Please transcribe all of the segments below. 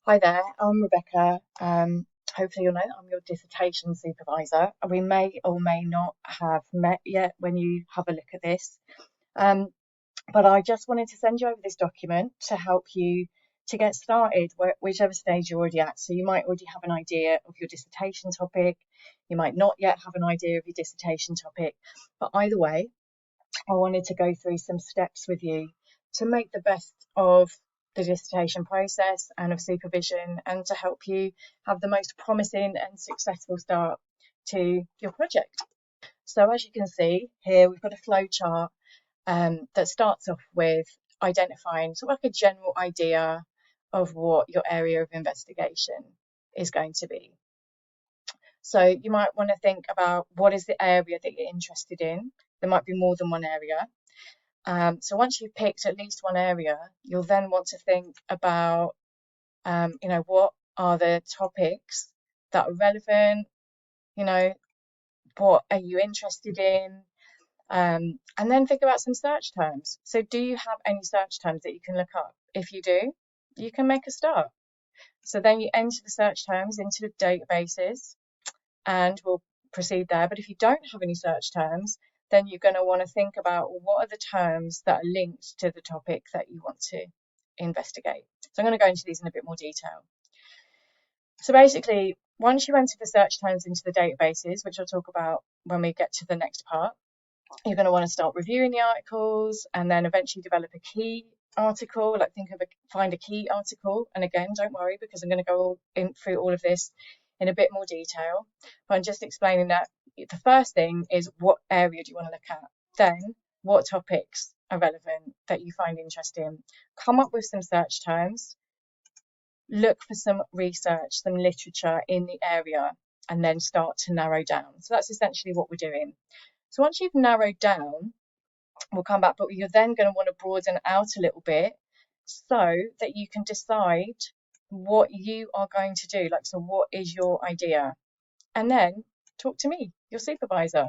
Hi there, I'm Rebecca. Hopefully you'll know that I'm your dissertation supervisor. We may or may not have met yet when you have a look at this. Um, but I just wanted to send you over this document to help you to get started, whichever stage you're already at. So you might already have an idea of your dissertation topic. You might not yet have an idea of your dissertation topic. But either way, I wanted to go through some steps with you to make the best of the dissertation process and of supervision, and to help you have the most promising and successful start to your project. So as you can see here, we've got a flow chart that starts off with identifying sort of like a general idea of what your area of investigation is going to be. So you might want to think about what is the area that you're interested in. There might be more than one area. So once you've picked at least one area, you'll then want to think about, what are the topics that are relevant, what are you interested in, and then think about some search terms. So do you have any search terms that you can look up? If you do, you can make a start. So then you enter the search terms into the databases and we'll proceed there. But if you don't have any search terms, then you're going to want to think about what are the terms that are linked to the topic that you want to investigate. So I'm going to go into these in a bit more detail. So basically, once you enter the search terms into the databases, which I'll talk about when we get to the next part, you're going to want to start reviewing the articles and then eventually develop a key article, like find a key article. And again, don't worry, because I'm going to go through all of this in a bit more detail. But I'm just explaining that the first thing is, what area do you want to look at? Then what topics are relevant that you find interesting? Come up with some search terms, look for some research, some literature in the area, and then start to narrow down. So that's essentially what we're doing. So once you've narrowed down, we'll come back, but you're then going to want to broaden out a little bit so that you can decide what you are going to do. So what is your idea? And then talk to me, your supervisor.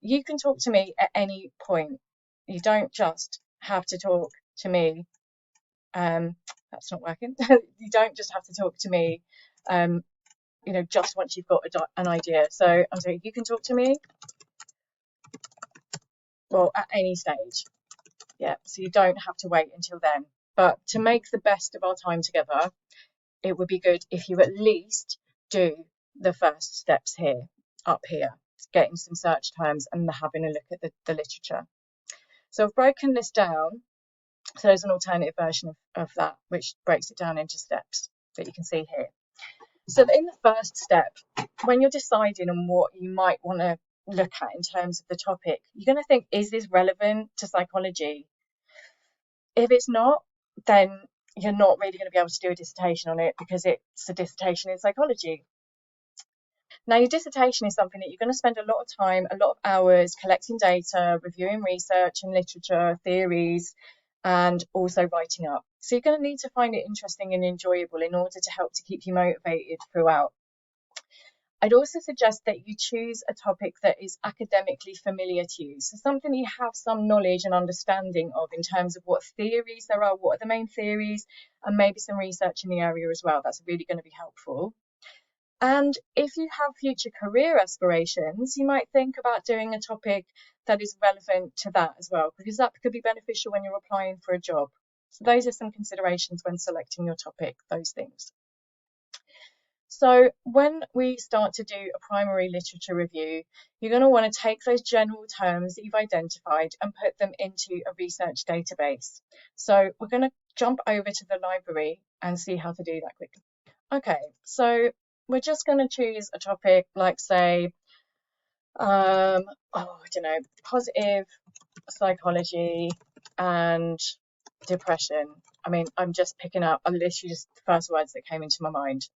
You can talk to me at any point. You don't just have to talk to me. That's not working. You don't just have to talk to me, just once you've got an idea. So I'm saying you can talk to me, well, at any stage. Yeah, so you don't have to wait until then. But to make the best of our time together, it would be good if you at least do the first steps here, up here, getting some search terms and having a look at the literature. So I've broken this down. So there's an alternative version of that, which breaks it down into steps that you can see here. So in the first step, when you're deciding on what you might want to look at in terms of the topic, you're going to think, is this relevant to psychology? If it's not, then you're not really going to be able to do a dissertation on it, because it's a dissertation in psychology. Now, your dissertation is something that you're going to spend a lot of time, a lot of hours collecting data, reviewing research and literature, theories, and also writing up. So you're going to need to find it interesting and enjoyable in order to help to keep you motivated throughout. I'd also suggest that you choose a topic that is academically familiar to you. So something you have some knowledge and understanding of in terms of what theories there are, what are the main theories, and maybe some research in the area as well. That's really going to be helpful. And if you have future career aspirations, you might think about doing a topic that is relevant to that as well, because that could be beneficial when you're applying for a job. So those are some considerations when selecting your topic, those things. So when we start to do a primary literature review, you're going to want to take those general terms that you've identified and put them into a research database. So we're going to jump over to the library and see how to do that quickly. Okay, so we're just going to choose a topic like, say, positive psychology and depression. I mean, I'm just picking up literally just the first words that came into my mind.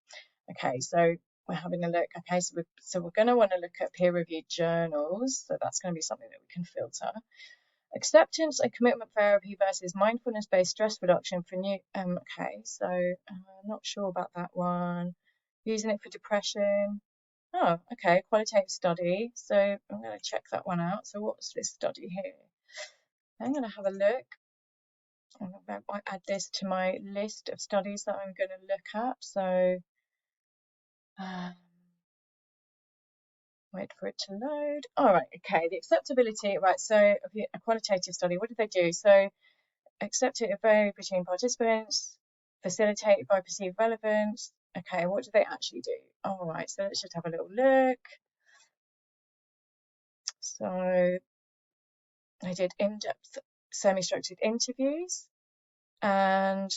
Okay, so we're having a look. Okay, so we're going to want to look at peer-reviewed journals. So that's going to be something that we can filter. Acceptance and commitment therapy versus mindfulness-based stress reduction for new. Okay, so I'm not sure about that one. Using it for depression. Oh, okay, qualitative study. So I'm going to check that one out. So what's this study here? I'm going to have a look. I add this to my list of studies that I'm going to look at. So wait for it to load. All right, okay, the acceptability, right, so a qualitative study, what did they do? So acceptability between participants, facilitated by perceived relevance. Okay, what do they actually do? All right, so let's just have a little look. So I did in-depth semi-structured interviews, and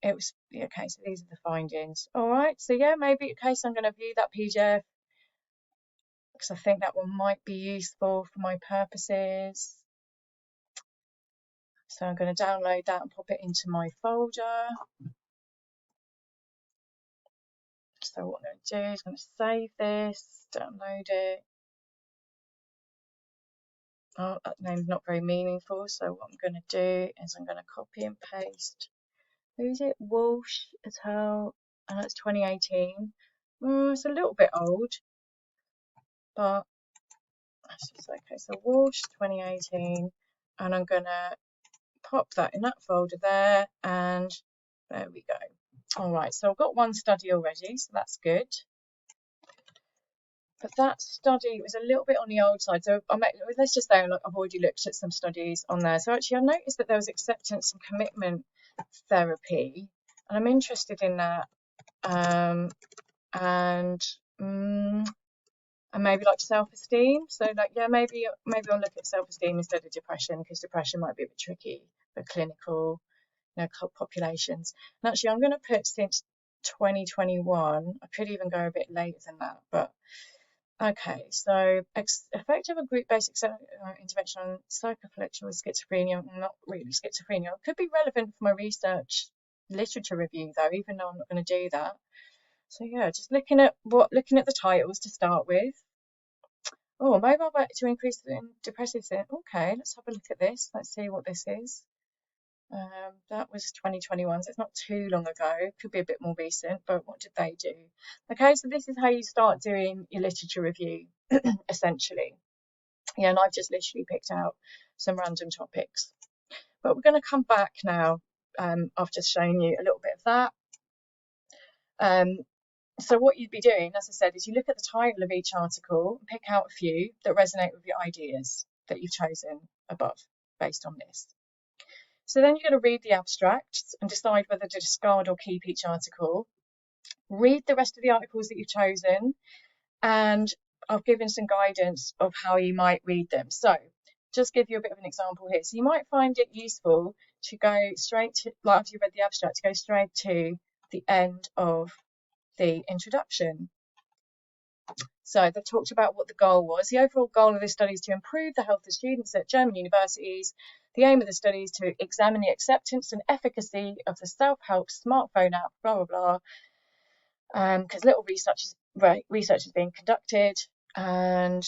it was, okay, so these are the findings. All right, so yeah, maybe, okay, so I'm going to view that PDF because I think that one might be useful for my purposes. So I'm going to download that and pop it into my folder. So what I'm going to do is I'm going to save this, download it. Oh, that name's not very meaningful, so what I'm going to do is I'm going to copy and paste. Who's it? Walsh et al. And that's 2018. It's a little bit old, but that's just okay. So Walsh 2018, and I'm going to pop that in that folder there, and there we go. All right, so I've got one study already, so that's good. But that study was a little bit on the old side. So let's just say I've already looked at some studies on there. So actually I noticed that there was acceptance and commitment therapy, and I'm interested in that. And maybe like self-esteem. So like, yeah, maybe I'll look at self-esteem instead of depression, because depression might be a bit tricky for clinical, populations. And actually I'm going to put since 2021. I could even go a bit later than that, but okay, so effective and group-based intervention on psychopathology with schizophrenia, not really schizophrenia. It could be relevant for my research literature review though, even though I'm not going to do that. So yeah, just looking at the titles to start with. Oh, mobile work to increase the depressive symptoms. Okay, let's have a look at this. Let's see what this is. That was 2021, so it's not too long ago. Could be a bit more recent, but what did they do? Okay, so this is how you start doing your literature review, essentially. Yeah, and I've just literally picked out some random topics. But we're going to come back now. I've just shown you a little bit of that. So what you'd be doing, as I said, is you look at the title of each article and pick out a few that resonate with your ideas that you've chosen above based on this. So then you're going to read the abstracts and decide whether to discard or keep each article. Read the rest of the articles that you've chosen, and I've given some guidance of how you might read them. So just give you a bit of an example here. So you might find it useful to go straight to, like after you've read the abstract, to go straight to the end of the introduction. So they've talked about what the goal was. The overall goal of this study is to improve the health of students at German universities. The aim of the study is to examine the acceptance and efficacy of the self-help smartphone app, blah, blah, blah, because little research is being conducted, and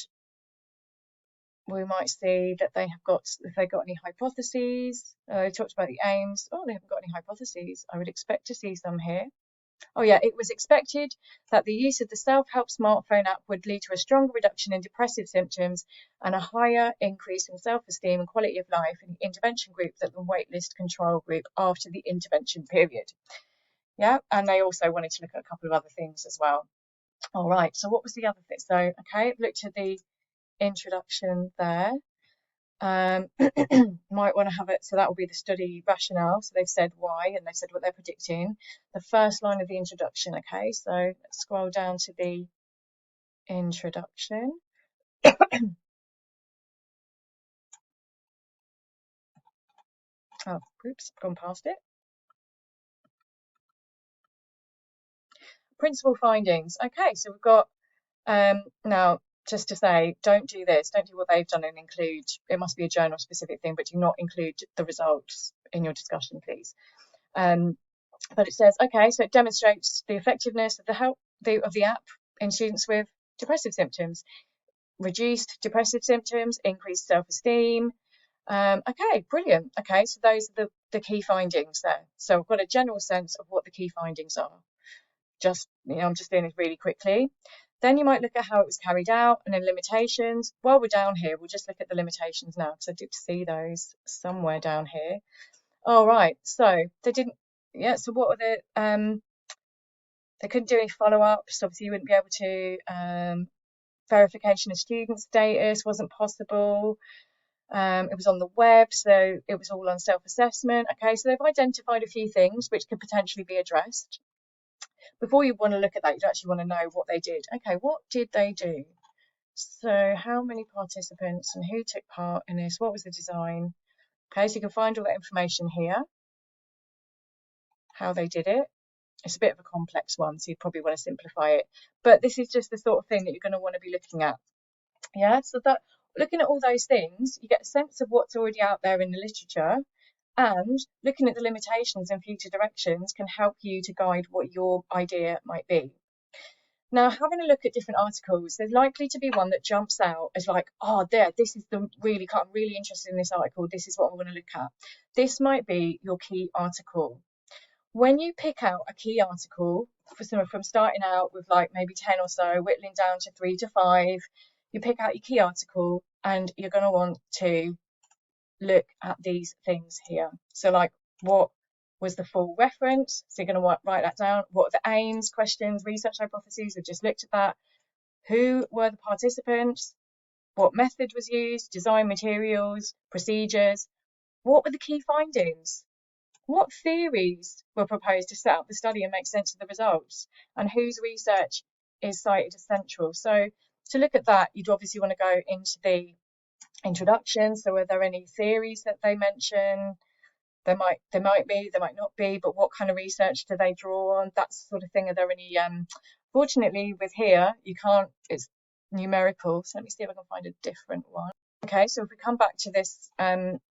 we might see that if they got any hypotheses. They talked about the aims. Oh, they haven't got any hypotheses. I would expect to see some here. Oh yeah, it was expected that the use of the self-help smartphone app would lead to a stronger reduction in depressive symptoms and a higher increase in self-esteem and quality of life in the intervention group than the waitlist control group after the intervention period. Yeah, and they also wanted to look at a couple of other things as well. All right, so what was the other thing? So, okay, looked at the introduction there. Might want to have it, so that will be the study rationale. So they've said why, and they've said what they're predicting. The first line of the introduction. Okay, so let's scroll down to the introduction. Oh, oops, gone past it. Principal findings. Okay, so we've got now, just to say, don't do this. Don't do what they've done and include, it must be a journal specific thing, but do not include the results in your discussion, please. But it says, okay, so it demonstrates the effectiveness of the app in students with depressive symptoms, reduced depressive symptoms, increased self-esteem. Okay, brilliant. Okay, so those are the key findings there. So I've got a general sense of what the key findings are. I'm just doing this really quickly. Then you might look at how it was carried out and then limitations. While we're down here, we'll just look at the limitations now, because I did see those somewhere down here. All right, so they didn't, yeah, so what were they couldn't do any follow-ups. Obviously, you wouldn't be able to, verification of student status wasn't possible. It was on the web, so it was all on self-assessment. Okay, so they've identified a few things which could potentially be addressed. Before you want to look at that, you'd actually want to know what they did. Okay, what did they do? So how many participants and who took part in this? What was the design? Okay, so you can find all that information here, how they did it. It's a bit of a complex one, so you'd probably want to simplify it. But this is just the sort of thing that you're going to want to be looking at. Yeah, so that looking at all those things, you get a sense of what's already out there in the literature, and looking at the limitations and future directions can help you to guide what your idea might be. Now, having a look at different articles, there's likely to be one that jumps out as like, oh, this is I'm really interested in this article. This is what I want to look at. This might be your key article. When you pick out a key article, from starting out with like maybe 10 or so, whittling down to 3 to 5, you pick out your key article and you're going to want to look at these things here. So like, what was the full reference? So you're going to write that down. What are the aims, questions, research hypotheses? We've just looked at that. Who were the participants? What method was used? Design materials, procedures. What were the key findings? What theories were proposed to set up the study and make sense of the results? And whose research is cited as central? So to look at that, you'd obviously want to go into the introduction. So are there any theories that they mention? There might be, there might not be, but what kind of research do they draw on? That sort of thing. Are there any, fortunately with here, you can't, it's numerical. So let me see if I can find a different one. Okay, so if we come back to this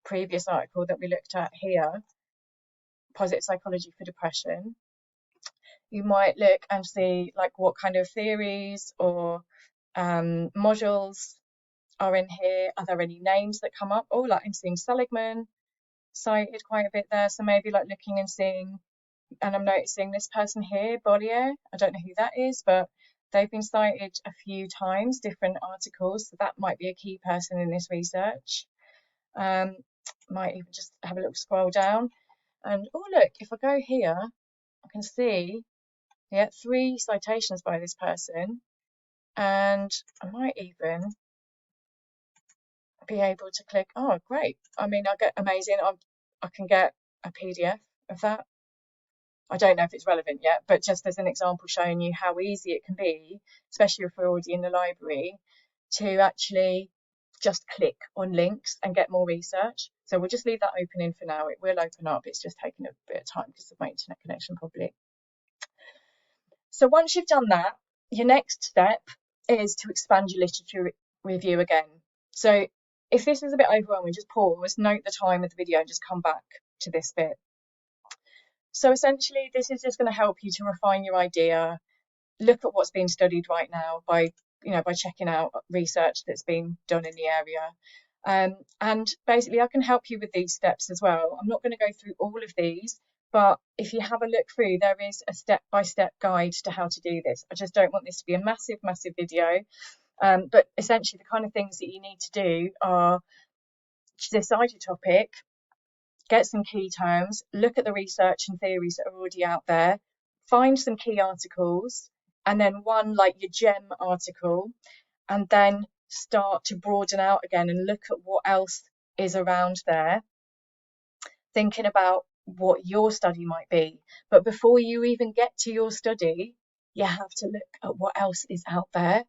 previous article that we looked at here, Positive Psychology for Depression, you might look and see like what kind of theories or modules are in here. Are there any names that come up? Oh, like I'm seeing Seligman cited quite a bit there. So maybe like looking and seeing, and I'm noticing this person here, Bollier. I don't know who that is, but they've been cited a few times, different articles. So that might be a key person in this research. Might even just have a little scroll down. And oh, look, if I go here, I can see, yeah, 3 citations by this person. And I might even be able to click, oh, great. I mean, I get amazing. I can get a PDF of that. I don't know if it's relevant yet, but just as an example showing you how easy it can be, especially if we're already in the library, to actually just click on links and get more research. So we'll just leave that open in for now. It will open up. It's just taking a bit of time because of my internet connection probably. So once you've done that, your next step is to expand your literature review again. So if this is a bit overwhelming, just pause, note the time of the video and just come back to this bit. So essentially, this is just going to help you to refine your idea, look at what's being studied right now by checking out research that's been done in the area. And basically, I can help you with these steps as well. I'm not going to go through all of these, but if you have a look through, there is a step-by-step guide to how to do this. I just don't want this to be a massive, massive video. But essentially, the kind of things that you need to do are to decide your topic, get some key terms, look at the research and theories that are already out there, find some key articles, and then one like your gem article, and then start to broaden out again and look at what else is around there, thinking about what your study might be. But before you even get to your study, you have to look at what else is out there.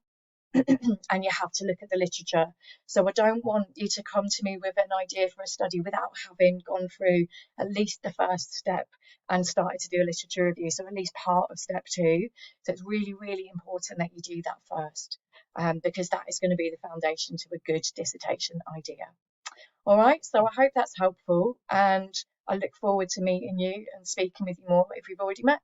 And you have to look at the literature. So I don't want you to come to me with an idea for a study without having gone through at least the first step and started to do a literature review, so at least part of step 2. So it's really, really important that you do that first, because that is going to be the foundation to a good dissertation idea. All right, so I hope that's helpful, and I look forward to meeting you and speaking with you more if we've already met.